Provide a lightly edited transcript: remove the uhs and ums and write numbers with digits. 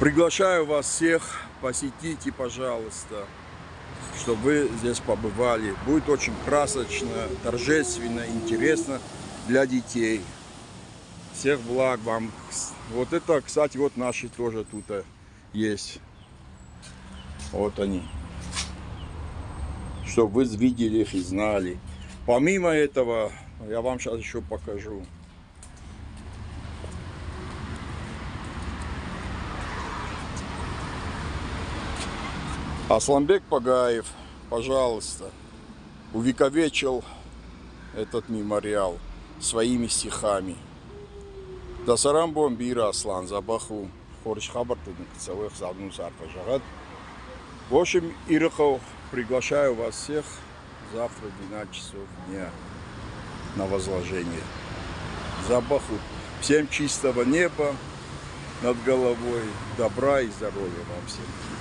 Приглашаю вас всех, посетите, пожалуйста, чтобы вы здесь побывали. Будет очень красочно, торжественно, интересно для детей. Всех благ вам. Вот это, кстати, вот наши тоже тут есть. Вот они. Чтобы вы видели их и знали. Помимо этого, я вам сейчас еще покажу. Асланбек Пагаев, пожалуйста, увековечил этот мемориал своими стихами. Дасарам бомбира Аслан Забаху, Хориш Хабартудник, целых за одну сарфажагат. В общем, Ирахов, приглашаю вас всех завтра в 12 часов дня на возложение. Забаху. Всем чистого неба над головой, добра и здоровья вам всем.